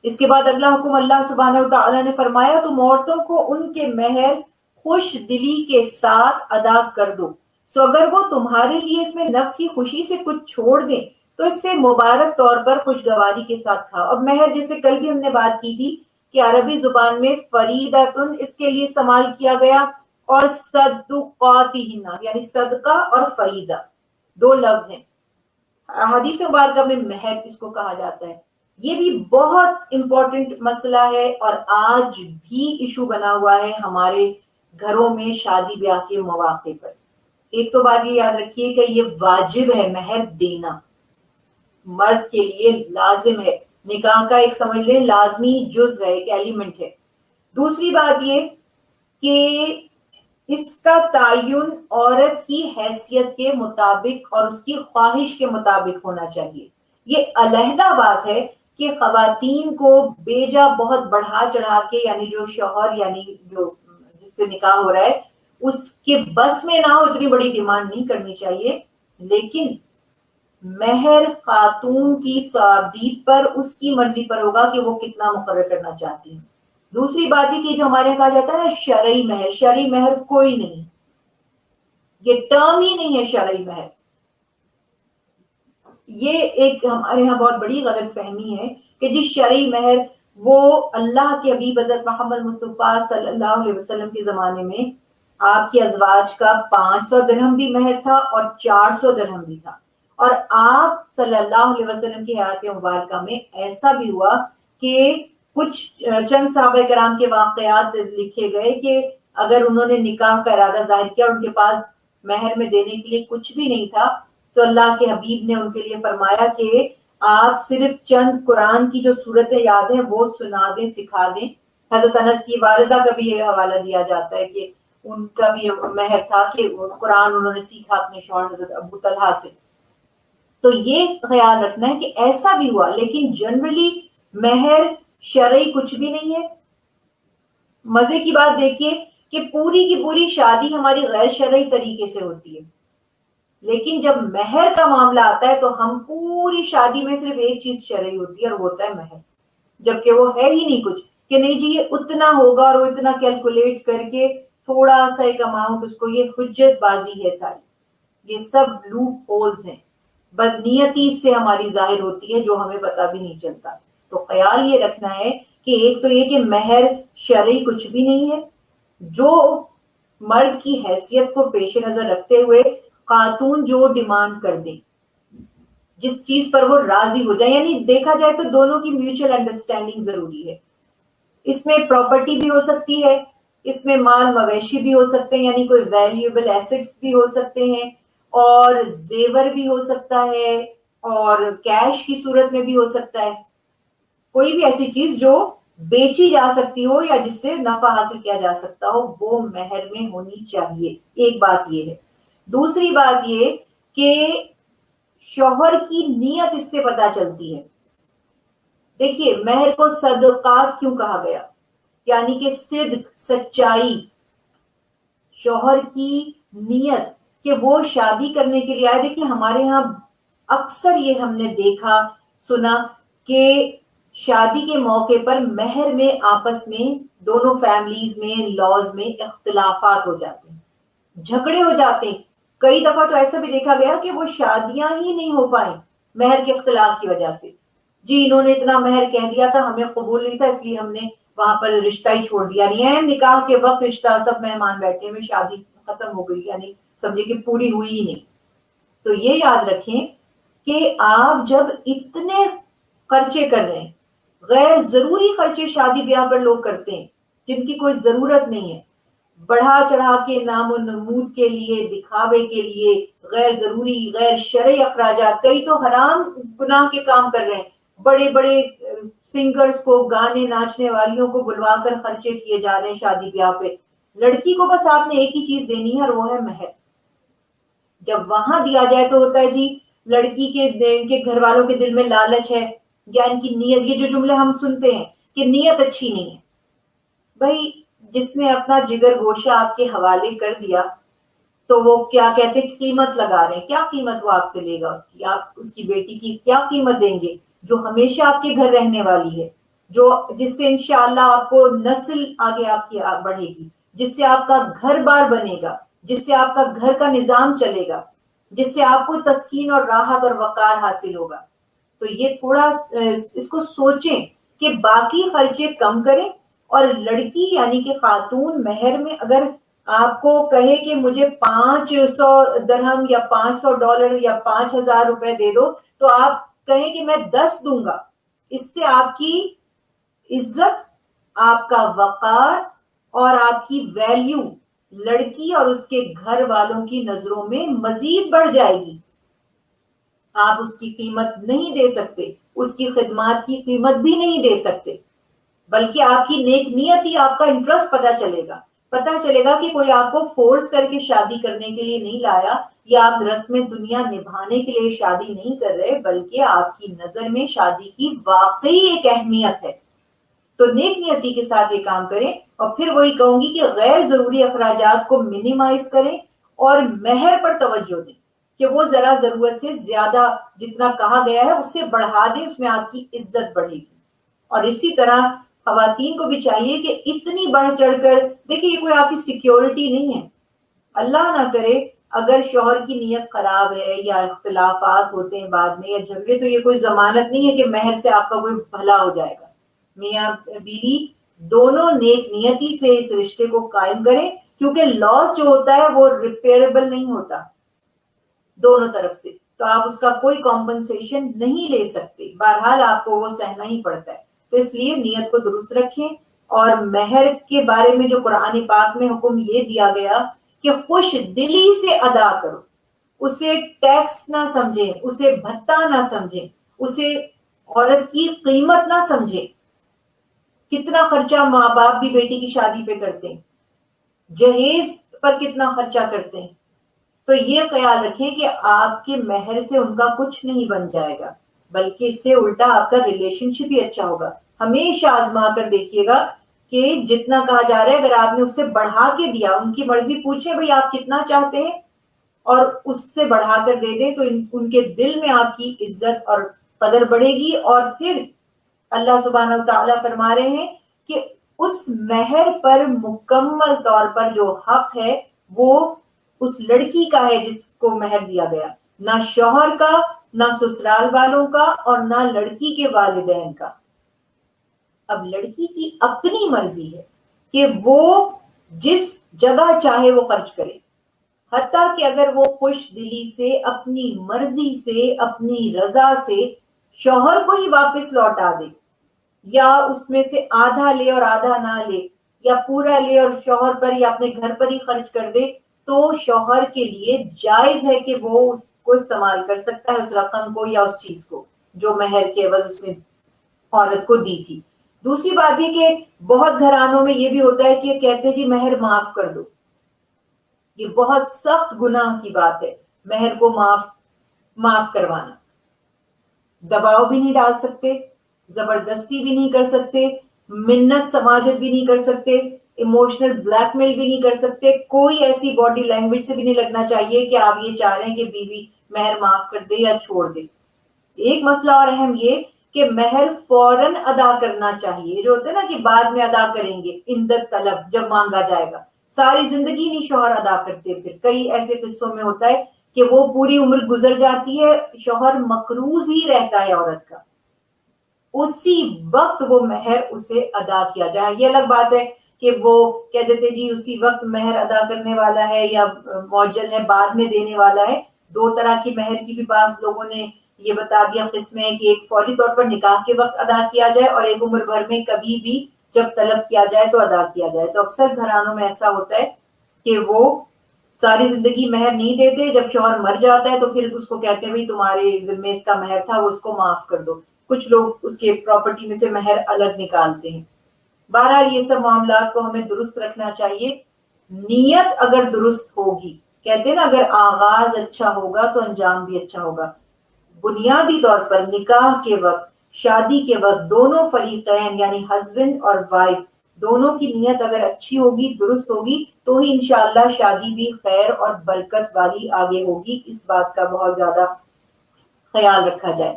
اس کے بعد اگلا حکم اللہ سبحانہ وتعالی نے فرمایا تم عورتوں کو ان کے مہر خوش دلی کے ساتھ ادا کر دو، سو اگر وہ تمہارے لیے اس میں نفس کی خوشی سے کچھ چھوڑ دیں تو اس سے مبارک طور پر خوشگواری کے ساتھ کھاؤ۔ اب مہر جیسے کل بھی ہم نے بات کی تھی کہ عربی زبان میں فریدتن اس کے لیے استعمال کیا گیا، اور صدقاتہن یعنی صدقہ اور فریدہ دو لفظ ہیں۔ حدیث مبارکہ میں مہر اس کو کہا جاتا ہے۔ یہ بھی بہت امپورٹنٹ مسئلہ ہے اور آج بھی ایشو بنا ہوا ہے ہمارے گھروں میں شادی بیاہ کے مواقع پر۔ ایک تو بات یہ یاد رکھیے کہ یہ واجب ہے مہر دینا، مرد کے لیے لازم ہے، نکاح کا ایک سمجھ لیں لازمی جز ہے، ایک ایلیمنٹ ہے۔ دوسری بات یہ کہ اس کا تعین عورت کی حیثیت کے مطابق اور اس کی خواہش کے مطابق ہونا چاہیے۔ یہ علیحدہ بات ہے کہ خواتین کو بیجا بہت بڑھا چڑھا کے، یعنی جو شوہر یعنی جو جس سے نکاح ہو رہا ہے اس کے بس میں نہ ہو اتنی بڑی ڈیمانڈ نہیں کرنی چاہیے، لیکن مہر خاتون کی صوابیت پر اس کی مرضی پر ہوگا کہ وہ کتنا مقرر کرنا چاہتی ہیں۔ دوسری بات یہ کہ جو ہمارے یہاں کہا جاتا ہے نا شرعی مہر، شرعی مہر کوئی نہیں، یہ ٹرم ہی نہیں ہے شرعی مہر۔ یہ ایک ہمارے یہاں بہت بڑی غلط فہمی ہے کہ جی شرعی مہر وہ اللہ کے حبیب حضرت محمد مصطفیٰ صلی اللہ علیہ وسلم کے زمانے میں آپ کی ازواج کا 500 درہم بھی مہر تھا اور 400 درہم بھی تھا، اور آپ صلی اللہ علیہ وسلم کی حیات مبارکہ میں ایسا بھی ہوا کہ کچھ چند صحابہ کرام کے واقعات لکھے گئے کہ اگر انہوں نے نکاح کا ارادہ ظاہر کیا اور ان کے پاس مہر میں دینے کے لیے کچھ بھی نہیں تھا تو اللہ کے حبیب نے ان کے لیے فرمایا کہ آپ صرف چند قرآن کی جو صورتیں یاد ہیں وہ سنا دیں، سکھا دیں۔ حضرت انس کی والدہ کا بھی یہ حوالہ دیا جاتا ہے کہ ان کا بھی مہر تھا کہ قرآن انہوں نے سیکھا اپنے شوہر حضرت ابو طلحہ سے۔ تو یہ خیال رکھنا ہے کہ ایسا بھی ہوا، لیکن جنرلی مہر شرعی کچھ بھی نہیں ہے۔ مزے کی بات دیکھیے کہ پوری کی پوری شادی ہماری غیر شرعی طریقے سے ہوتی ہے، لیکن جب مہر کا معاملہ آتا ہے تو ہم پوری شادی میں صرف ایک چیز شرعی ہوتی ہے اور وہ ہوتا ہے مہر، جبکہ وہ ہے ہی نہیں کچھ کہ نہیں جی یہ اتنا ہوگا اور وہ اتنا کیلکولیٹ کر کے تھوڑا سا ایک اماؤنٹ اس کو، یہ حجت بازی ہے ساری، یہ سب لوپ ہولز ہیں، بدنیتی اس سے ہماری ظاہر ہوتی ہے جو ہمیں پتہ بھی نہیں چلتا۔ تو خیال یہ رکھنا ہے کہ ایک تو یہ کہ مہر شرعی کچھ بھی نہیں ہے، جو مرد کی حیثیت کو پیش نظر رکھتے ہوئے خاتون جو ڈیمانڈ کر دیں، جس چیز پر وہ راضی ہو جائے، یعنی دیکھا جائے تو دونوں کی میوچل انڈرسٹینڈنگ ضروری ہے۔ اس میں پراپرٹی بھی ہو سکتی ہے، اس میں مال مویشی بھی ہو سکتے ہیں، یعنی کوئی ویلیوبل ایسٹس بھی ہو سکتے ہیں، اور زیور بھی ہو سکتا ہے، اور کیش کی صورت میں بھی ہو سکتا ہے، کوئی بھی ایسی چیز جو بیچی جا سکتی ہو یا جس سے نفع حاصل کیا جا سکتا ہو وہ مہر میں ہونی چاہیے۔ ایک بات یہ ہے۔ دوسری بات یہ کہ شوہر کی نیت اس سے پتہ چلتی ہے۔ دیکھیے مہر کو صدقات کیوں کہا گیا، یعنی کہ صدق، سچائی، شوہر کی نیت کہ وہ شادی کرنے کے لیے آئے۔ دیکھیے ہمارے ہاں اکثر یہ ہم نے دیکھا سنا کہ شادی کے موقع پر مہر میں آپس میں دونوں فیملیز میں لاز میں اختلافات ہو جاتے ہیں، جھگڑے ہو جاتے ہیں۔ کئی دفعہ تو ایسا بھی دیکھا گیا کہ وہ شادیاں ہی نہیں ہو پائیں مہر کے اختلاف کی وجہ سے۔ جی انہوں نے اتنا مہر کہہ دیا تھا، ہمیں قبول نہیں تھا، اس لیے ہم نے وہاں پر رشتہ ہی چھوڑ دیا، نہیں ہے نکاح کے وقت رشتہ سب مہمان بیٹھے میں شادی ختم ہو گئی، یعنی سمجھے کہ پوری ہوئی ہی نہیں۔ تو یہ یاد رکھیں کہ آپ جب اتنے خرچے کر رہے ہیں، غیر ضروری خرچے شادی بیاہ پر لوگ کرتے ہیں جن کی کوئی ضرورت نہیں ہے، بڑھا چڑھا کے نام و نمود کے لیے، دکھاوے کے لیے، غیر ضروری غیر شرعی اخراجات، کئی تو حرام گناہ کے کام کر رہے ہیں، بڑے بڑے سنگرز کو، گانے ناچنے والیوں کو بلوا کر خرچے کیے جا رہے ہیں شادی بیاہ پہ۔ لڑکی کو بس آپ نے ایک ہی چیز دینی ہے اور وہ ہے مہر۔ جب وہاں دیا جائے تو ہوتا ہے جی لڑکی کے گھر والوں کے دل میں لالچ ہے یا ان کی نیت، یہ جو جملے ہم سنتے ہیں کہ نیت اچھی نہیں ہے۔ بھائی جس نے اپنا جگر گوشہ آپ کے حوالے کر دیا تو وہ کیا کہتے قیمت لگا رہے ہیں، کیا قیمت وہ آپ سے لے گا، اس کی آپ اس کی بیٹی کی کیا قیمت دیں گے جو ہمیشہ آپ کے گھر رہنے والی ہے۔ جس سے انشاءاللہ آپ کو نسل آگے آپ کی بڑھے گی، جس سے آپ کا گھر بار بنے گا، جس سے آپ کا گھر کا نظام چلے گا، جس سے آپ کو تسکین اور راحت اور وقار حاصل ہوگا۔ تو یہ تھوڑا اس کو سوچیں کہ باقی خرچے کم کریں، اور لڑکی یعنی کہ خاتون مہر میں اگر آپ کو کہے کہ مجھے 500 درہم یا $500 یا 5000 روپے دے دو، تو آپ کہیں کہ میں 10 دوں گا۔ اس سے آپ کی عزت، آپ کا وقار اور آپ کی ویلیو لڑکی اور اس کے گھر والوں کی نظروں میں مزید بڑھ جائے گی۔ آپ اس کی قیمت نہیں دے سکتے، اس کی خدمات کی قیمت بھی نہیں دے سکتے، بلکہ آپ کی نیک نیت ہی، آپ کا انٹرسٹ پتا چلے گا کہ کوئی آپ کو فورس کر کے شادی کرنے کے لیے نہیں لایا، یا آپ رسم دنیا نبھانے کے لیے شادی نہیں کر رہے، بلکہ آپ کی نظر میں شادی کی واقعی ایک اہمیت ہے۔ تو نیک نیتی کے ساتھ یہ کام کریں، اور پھر وہی کہوں گی کہ غیر ضروری اخراجات کو منیمائز کریں اور مہر پر توجہ دیں کہ وہ ذرا ضرورت سے زیادہ جتنا کہا گیا ہے اس سے بڑھا دیں، اس میں آپ کی عزت بڑھے گی۔ اور اسی طرح خواتین کو بھی چاہیے کہ اتنی بڑھ چڑھ کر دیکھیں، یہ کوئی آپ کی سیکیورٹی نہیں ہے۔ اللہ نہ کرے اگر شوہر کی نیت خراب ہے یا اختلافات ہوتے ہیں بعد میں یا جھگڑے، تو یہ کوئی ضمانت نہیں ہے کہ مہر سے آپ کا کوئی بھلا ہو جائے گا۔ میاں بیوی دونوں نیک نیتی سے اس رشتے کو قائم کریں، کیونکہ لاس جو ہوتا ہے وہ ریپیئربل نہیں ہوتا دونوں طرف سے، تو آپ اس کا کوئی کمپنسیشن نہیں لے سکتے، بہرحال آپ کو وہ سہنا ہی پڑتا ہے۔ تو اس لیے نیت کو درست رکھیں، اور مہر کے بارے میں جو قرآن پاک میں حکم یہ دیا گیا کہ خوش دلی سے ادا کرو، اسے ٹیکس نہ سمجھیں، اسے بھتہ نہ سمجھیں، اسے عورت کی قیمت نہ سمجھیں۔ کتنا خرچہ ماں باپ بھی بیٹی کی شادی پہ کرتے ہیں، جہیز پر کتنا خرچہ کرتے ہیں۔ تو یہ خیال رکھیں کہ آپ کے مہر سے ان کا کچھ نہیں بن جائے گا، بلکہ اس سے الٹا آپ کا ریلیشن شپ ہی اچھا ہوگا۔ ہمیشہ آزما کر دیکھیے گا کہ جتنا کہا جا رہا ہے اگر آپ نے اس سے بڑھا کے دیا، ان کی مرضی پوچھے بھئی آپ کتنا چاہتے ہیں، اور اس سے بڑھا کر دے دیں، تو ان کے دل میں آپ کی عزت اور قدر بڑھے گی۔ اور پھر اللہ سبحانہ وتعالیٰ فرما رہے ہیں کہ اس مہر پر مکمل طور پر جو حق ہے وہ اس لڑکی کا ہے جس کو مہر دیا گیا، نہ شوہر کا، نہ سسرال والوں کا، اور نہ لڑکی کے والدین کا۔ اب لڑکی کی اپنی مرضی ہے کہ وہ جس جگہ چاہے وہ خرچ کرے، حتیٰ کہ اگر وہ خوش دلی سے، اپنی مرضی سے، اپنی رضا سے شوہر کو ہی واپس لوٹا دے، یا اس میں سے آدھا لے اور آدھا نہ لے، یا پورا لے اور شوہر پر یا اپنے گھر پر ہی خرچ کر دے، تو شوہر کے لیے جائز ہے کہ وہ اس کو استعمال کر سکتا ہے، اس رقم کو یا اس چیز کو جو مہر کے عوض اس نے عورت کو دی تھی۔ دوسری بات یہ کہ بہت گھرانوں میں یہ بھی ہوتا ہے کہ کہتے جی مہر معاف کر دو، یہ بہت سخت گناہ کی بات ہے، مہر کو معاف کروانا۔ دباؤ بھی نہیں ڈال سکتے، زبردستی بھی نہیں کر سکتے، منت سماجت بھی نہیں کر سکتے، ایموشنل بلیک میل بھی نہیں کر سکتے، کوئی ایسی باڈی لینگویج سے بھی نہیں لگنا چاہیے کہ آپ یہ چاہ رہے ہیں کہ بیوی مہر معاف کر دے یا چھوڑ دے۔ ایک مسئلہ اور اہم یہ کہ مہر فوراً ادا کرنا چاہیے، جو ہوتا ہے نا کہ بعد میں ادا کریں گے، اندت طلب جب مانگا جائے گا، ساری زندگی نہیں شوہر ادا کرتے، پھر کئی ایسے قصوں میں ہوتا ہے کہ وہ پوری عمر گزر جاتی ہے، شوہر مقروض ہی رہتا ہے عورت کا، اسی وقت وہ مہر اسے ادا کیا جائے۔ یہ الگ بات ہے کہ وہ کہہ دیتے جی اسی وقت مہر ادا کرنے والا ہے یا معجل ہے، بعد میں دینے والا ہے۔ دو طرح کی مہر کی بھی بعض لوگوں نے یہ بتا دیا قسمیں، کہ ایک فوری طور پر نکاح کے وقت ادا کیا جائے، اور ایک عمر بھر میں کبھی بھی جب طلب کیا جائے تو ادا کیا جائے۔ تو اکثر گھرانوں میں ایسا ہوتا ہے کہ وہ ساری زندگی مہر نہیں دیتے، جب شوہر مر جاتا ہے تو پھر اس کو کہتے ہیں بھائی تمہارے ذمے اس کا مہر تھا، وہ اس کو معاف کر دو۔ کچھ لوگ اس کے پراپرٹی میں سے مہر الگ نکالتے ہیں۔ بہرحال یہ سب معاملات کو ہمیں درست رکھنا چاہیے۔ نیت اگر درست ہوگی، کہتے ہیں نا اگر آغاز اچھا ہوگا تو انجام بھی اچھا ہوگا۔ بنیادی طور پر نکاح کے وقت، شادی کے وقت دونوں فریقین یعنی ہسبینڈ اور وائف دونوں کی نیت اگر اچھی ہوگی، درست ہوگی، تو ہی انشاءاللہ شادی بھی خیر اور برکت والی آگے ہوگی۔ اس بات کا بہت زیادہ خیال رکھا جائے۔